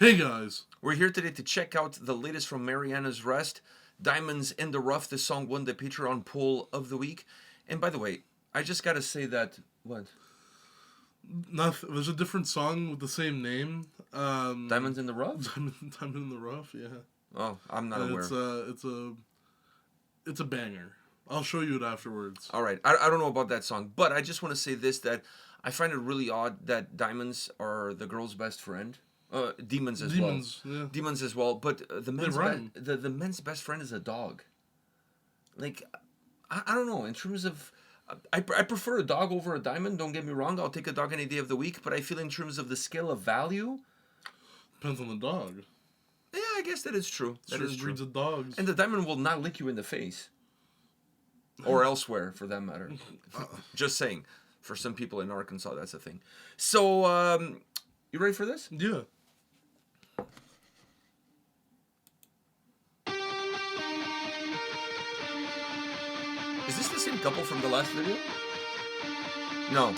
Hey guys! We're here today to check out the latest from Marianas Rest, Diamonds in the Rough. This song won the Patreon poll of the week. And by the way, I just gotta say that, what? There's a different song with the same name. Diamonds in the Rough? Diamond in the Rough, yeah. Oh, I'm not aware. It's a banger. I'll show you it afterwards. All right, I don't know about that song, but I just want to say this, that I find it really odd that diamonds are the girl's best friend. Demons as well. Yeah. Demons as well, but the men's best friend is a dog. Like, I don't know, in terms of... I prefer a dog over a diamond, don't get me wrong. I'll take a dog any day of the week, but I feel in terms of the scale of value... Depends on the dog. Yeah, I guess that is true. That is true. Breeds of dogs. And the diamond will not lick you in the face. Or elsewhere, for that matter. Just saying. For some people in Arkansas, that's a thing. So, you ready for this? Yeah. Is this the same couple from the last video? No.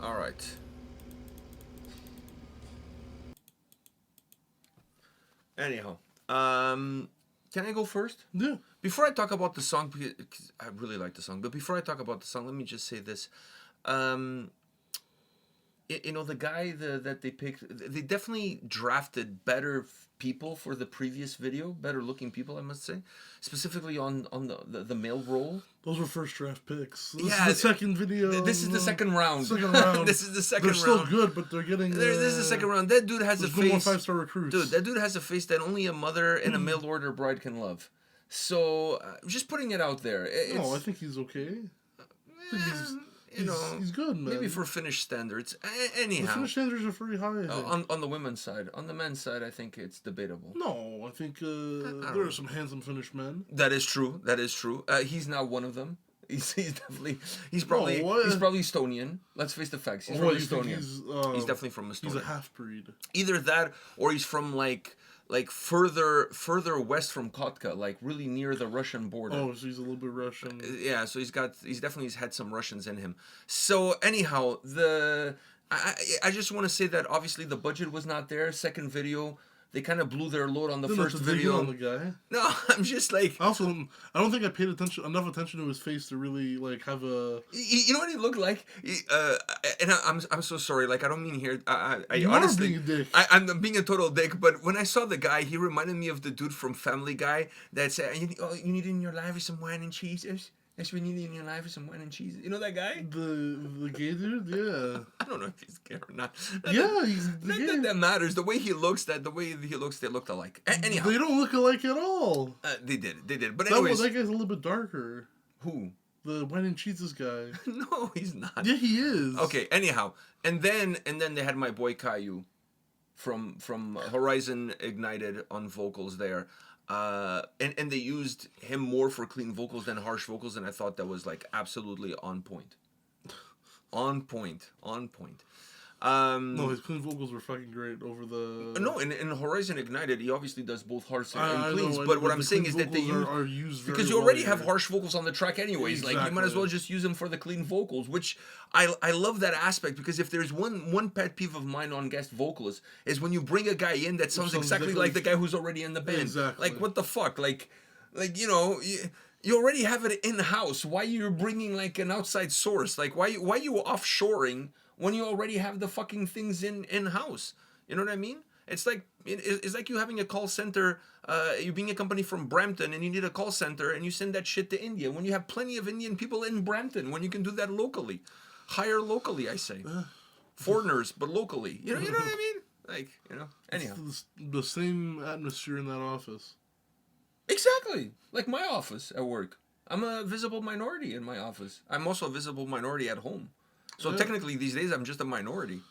All right. Anyhow, can I go first? Yeah. Before I talk about the song, because I really like the song, but before I talk about the song, let me just say this. You know, the guy that they picked, they definitely drafted better people for the previous video, better looking people, I must say, specifically on the male role. Those were first draft picks. This Yeah, is the second video. This is the second round. Second round. This is the second round. They're still good, but they're getting. This is the second round. That dude has a no more face. 5-star recruits. Dude, that dude has a face that only a mother and a mail order bride can love. So, just putting it out there. No, I think he's okay. I think he's good, man. Maybe for Finnish standards. Anyhow. The Finnish standards are pretty high. On the women's side. On the men's side, I think it's debatable. No, I think there are some handsome Finnish men. That is true. That is true. He's not one of them. He's probably Estonian. Let's face the facts. He's from Estonia. He's definitely from Estonia. He's a half breed. Either that, or he's from like further west from Kotka, like really near the Russian border. Oh, so he's a little bit Russian. Yeah, so he's definitely had some Russians in him. So anyhow, I just want to say that obviously the budget was not there. Second video, they kind of blew their load on the first video. On the guy. No, I'm just like. Also, I don't think I paid enough attention to his face to really like have a. You know what he looked like? And I'm so sorry. Like I don't mean here. I honestly, being a dick. I'm being a total dick. But when I saw the guy, he reminded me of the dude from Family Guy that said, "You need in your life is some wine and cheese." That's what you need in your life is some wine and cheese. You know that guy? The gay dude? Yeah. I don't know if he's gay or not. He's gay. That matters. The way he looks, they looked alike. Anyhow. They don't look alike at all. They did. But anyways. That guy's a little bit darker. Who? The wine and cheeses guy. No, he's not. Yeah, he is. Okay, anyhow. And then they had my boy Caillou from Horizon Ignited on vocals there. And they used him more for clean vocals than harsh vocals, and I thought that was like absolutely on point. On point. No, his clean vocals were fucking great over the. No, in Horizon Ignited, he obviously does both harsh and cleans. But what I'm saying is that they use because you already have harsh vocals on the track anyways. Exactly. Like you might as well just use them for the clean vocals, which I love that aspect because if there's one pet peeve of mine on guest vocalists is when you bring a guy in that sounds exactly like the guy who's already in the band. Exactly. Like what the fuck? Like you know. You already have it in house. Why you're bringing like an outside source? Like why you offshoring when you already have the fucking things in house? You know what I mean? It's like you having a call center. You being a company from Brampton and you need a call center and you send that shit to India when you have plenty of Indian people in Brampton when you can do that locally, hire locally. I say, foreigners but locally. You know what I mean? Like Anyhow, it's the same atmosphere in that office. Exactly. Like my office at work. I'm a visible minority in my office. I'm also a visible minority at home. So technically these days I'm just a minority.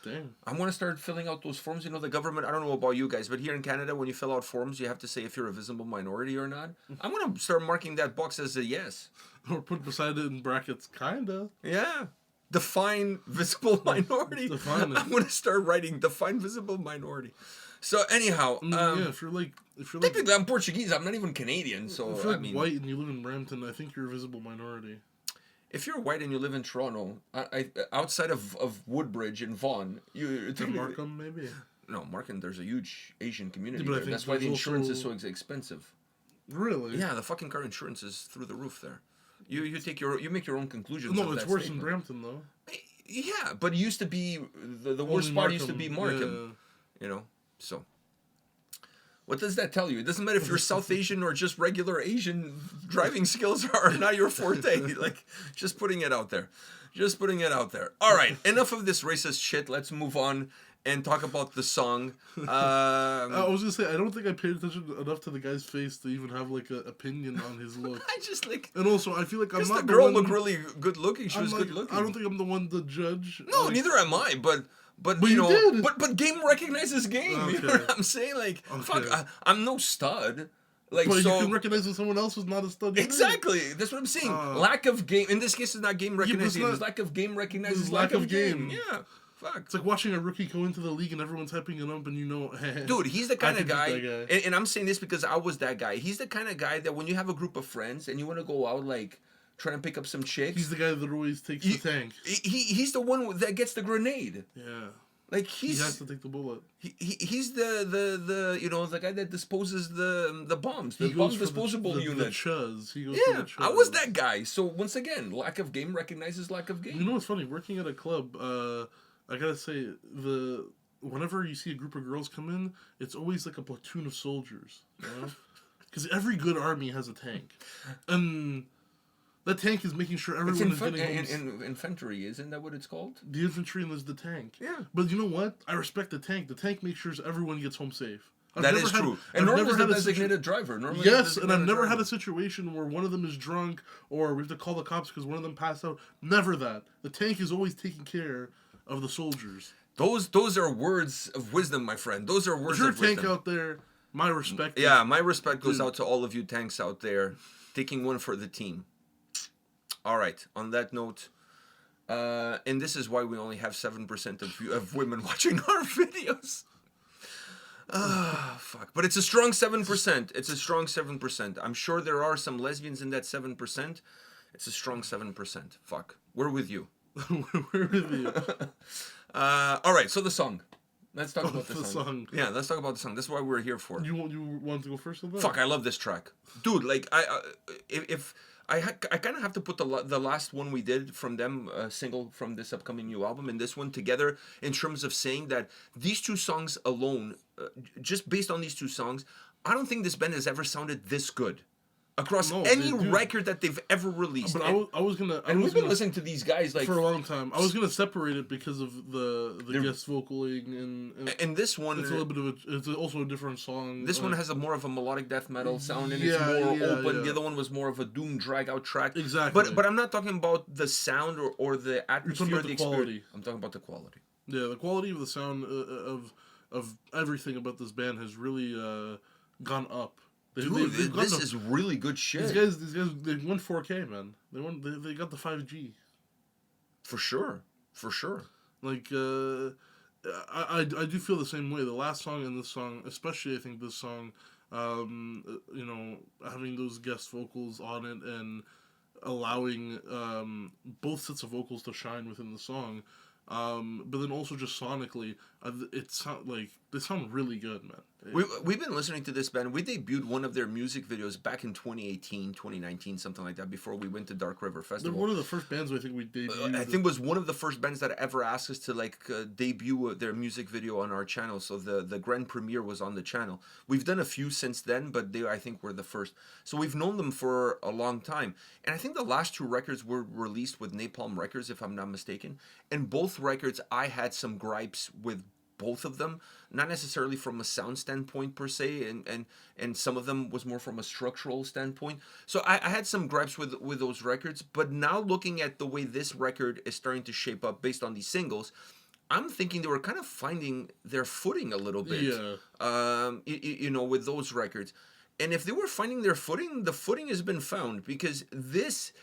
Damn. I want to start filling out those forms. You know, the government, I don't know about you guys, but here in Canada, when you fill out forms, you have to say if you're a visible minority or not. I'm going to start marking that box as a yes. Or put beside it in brackets, kinda. Yeah. Define visible minority. Define it. I'm going to start writing define visible minority. So anyhow, if you're like technically I'm Portuguese. I'm not even Canadian. So if you're white and you live in Brampton, I think you're a visible minority. If you're white and you live in Toronto, outside of Woodbridge and Vaughan, Markham maybe. No, Markham. There's a huge Asian community but there. That's why the insurance is so expensive. Really? Yeah, the fucking car insurance is through the roof there. You make your own conclusions. No, it's worse in Brampton though. Yeah, but it used to be the worst spot used to be Markham. Yeah. You know. So, what does that tell you? It doesn't matter if you're South Asian or just regular Asian. Driving skills are not your forte. Like, just putting it out there. All right, enough of this racist shit. Let's move on and talk about the song. I was gonna say I don't think I paid attention enough to the guy's face to even have like an opinion on his look. I just like, and also I feel like I'm not the girl looked really good looking. She was good looking. I don't think I'm the one to judge. No, neither am I. But game recognizes game. Okay. You know what I'm saying? Like, fuck, I'm no stud. Like, but you can recognize when someone else is not a stud. Exactly. That's what I'm saying. Lack of game. In this case, it's not game recognizing. It's lack of game recognizes lack of game. Yeah. Fuck. It's like watching a rookie go into the league and everyone's hyping him up and you know... Dude, he's the kind of guy... And I'm saying this because I was that guy. He's the kind of guy that when you have a group of friends and you want to go out, like... trying to pick up some chicks. He's the guy that always takes the tank. He's the one that gets the grenade. Yeah. Like he has to take the bullet. He's the you know, the guy that disposes the bombs, the bomb disposable unit. The chuz. He goes yeah, for the chuz. I was that guy. So once again, lack of game recognizes lack of game. You know what's funny? Working at a club, I gotta say whenever you see a group of girls come in, it's always like a platoon of soldiers. You know, because every good army has a tank, and that tank is making sure everyone is getting home. Infantry, isn't that what it's called? The infantry and there's the tank. Yeah. But you know what? I respect the tank. The tank makes sure everyone gets home safe. That is true. And normally the designated driver. Yes, and I've never had a situation where one of them is drunk or we have to call the cops because one of them passed out. Never that. The tank is always taking care of the soldiers. Those are words of wisdom, my friend. Those are words of wisdom. If you're a tank out there, my respect. Yeah, my respect goes out to all of you tanks out there, taking one for the team. All right. On that note, and this is why we only have 7% of women watching our videos. Fuck. But it's a strong 7%. It's a strong 7%. I'm sure there are some lesbians in that 7%. It's a strong 7%. Fuck. We're with you. We're with you. All right. So the song. Let's talk about the song. Yeah, let's talk about the song. That's what we're here for. You want to go first on that? Fuck, I love this track, dude. Like I kind of have to put the last one we did from them, single from this upcoming new album, and this one together in terms of saying that these two songs alone, just based on these two songs, I don't think this band has ever sounded this good. Across any record that they've ever released. But we've been listening to these guys like for a long time. I was gonna separate it because of the guest vocaling and this one. It's a little bit of it's also a different song. This one has more of a melodic death metal sound and it's more open. Yeah. The other one was more of a doom drag out track. Exactly. But I'm not talking about the sound or the atmosphere. You're talking about the quality. I'm talking about the quality. Yeah, the quality of the sound of everything about this band has really gone up. This is really good shit. These guys, they won 4K, man. They got the 5G. For sure. Like, I do feel the same way. The last song and this song, especially I think this song, you know, having those guest vocals on it and allowing both sets of vocals to shine within the song. But then also just sonically, they sound really good, man. We've been listening to this band. We debuted one of their music videos back in 2018, 2019, something like that, before we went to Dark River Festival. They're one of the first bands I think we debuted. I think it was one of the first bands that ever asked us to debut their music video on our channel. So the grand premiere was on the channel. We've done a few since then, but they I think were the first. So we've known them for a long time. And I think the last two records were released with Napalm Records, if I'm not mistaken. And both records, I had some gripes with both of them, not necessarily from a sound standpoint per se, and some of them was more from a structural standpoint. So I had some gripes with those records, but now looking at the way this record is starting to shape up based on these singles, I'm thinking they were kind of finding their footing a little bit. Yeah. You know, with those records. And if they were finding their footing, the footing has been found, because this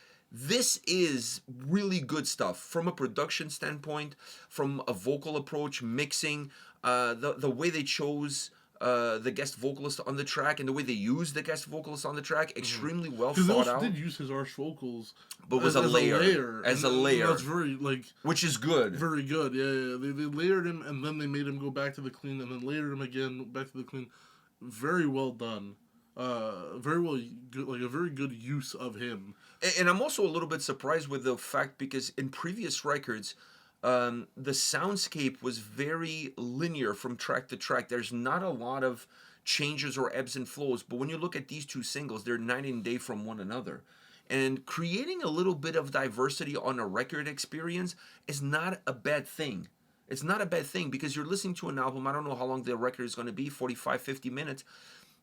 is really good stuff from a production standpoint, from a vocal approach, mixing, the way they chose the guest vocalist on the track and the way they used the guest vocalist on the track, extremely well thought out. They did use his harsh vocals, but was a layer. That's very which is good. Very good. Yeah. They layered him and then they made him go back to the clean and then layered him again back to the clean. Very well done. Very well, like a very good use of him. And I'm also a little bit surprised with the fact, because in previous records, the soundscape was very linear from track to track. There's not a lot of changes or ebbs and flows. But when you look at these two singles, they're night and day from one another. And creating a little bit of diversity on a record experience is not a bad thing. It's not a bad thing, because you're listening to an album. I don't know how long the record is going to be, 45, 50 minutes.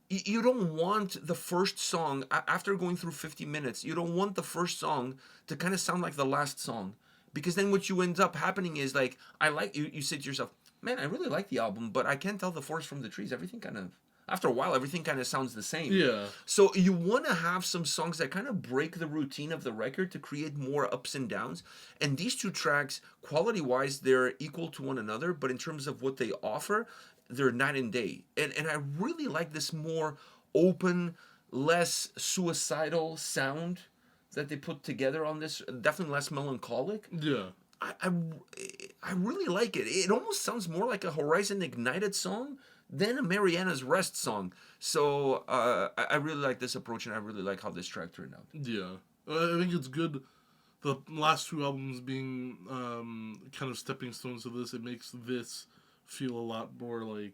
You don't want the first song, after going through 50 minutes, you don't want the first song to kind of sound like the last song. Because then what you end up happening is, like, you say to yourself, man, I really like the album, but I can't tell the forest from the trees. Everything kind of, after a while, everything kind of sounds the same. Yeah. So you want to have some songs that kind of break the routine of the record to create more ups and downs. And these two tracks, quality-wise, they're equal to one another, but in terms of what they offer, they're night and day. And I really like this more open, less suicidal sound that they put together on this. Definitely less melancholic. Yeah. I really like it. It almost sounds more like a Horizon Ignited song than a Marianas Rest song. So I really like this approach, and I really like how this track turned out. Yeah. I think it's good. The last two albums being kind of stepping stones to this, it makes this feel a lot more like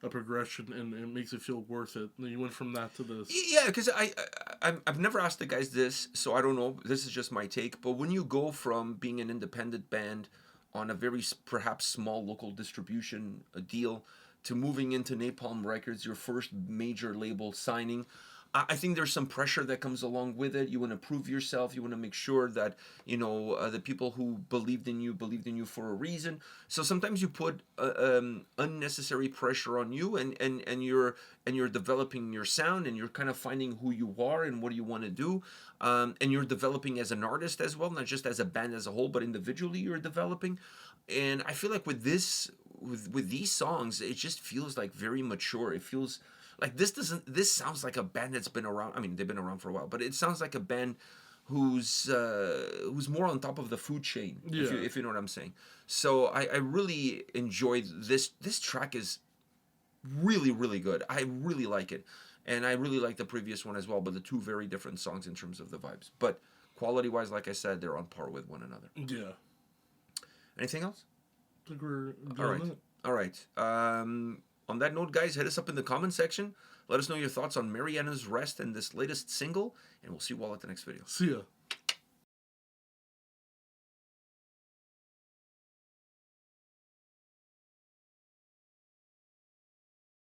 a progression, and it makes it feel worth it. You went from that to this. Yeah, because I've never asked the guys this, so I don't know. This is just my take. But when you go from being an independent band on a very perhaps small local distribution deal to moving into Napalm Records, your first major label signing, I think there's some pressure that comes along with it. You want to prove yourself. You want to make sure that the people who believed in you for a reason. So sometimes you put unnecessary pressure on you, and you're developing your sound, and you're kind of finding who you are and what you want to do, and you're developing as an artist as well, not just as a band as a whole, but individually you're developing. And I feel like with these songs, it just feels like very mature. It feels like this sounds like a band that's been around. I mean, they've been around for a while, but it sounds like a band who's more on top of the food chain, if you know what I'm saying. So I really enjoyed this. This track is really, really good. I really like it. And I really like the previous one as well, but the two very different songs in terms of the vibes. But quality-wise, like I said, they're on par with one another. Yeah. Anything else? I think we're all right. All right. On that note, guys, hit us up in the comment section. Let us know your thoughts on Mariana's Rest and this latest single, and we'll see you all at the next video. See ya.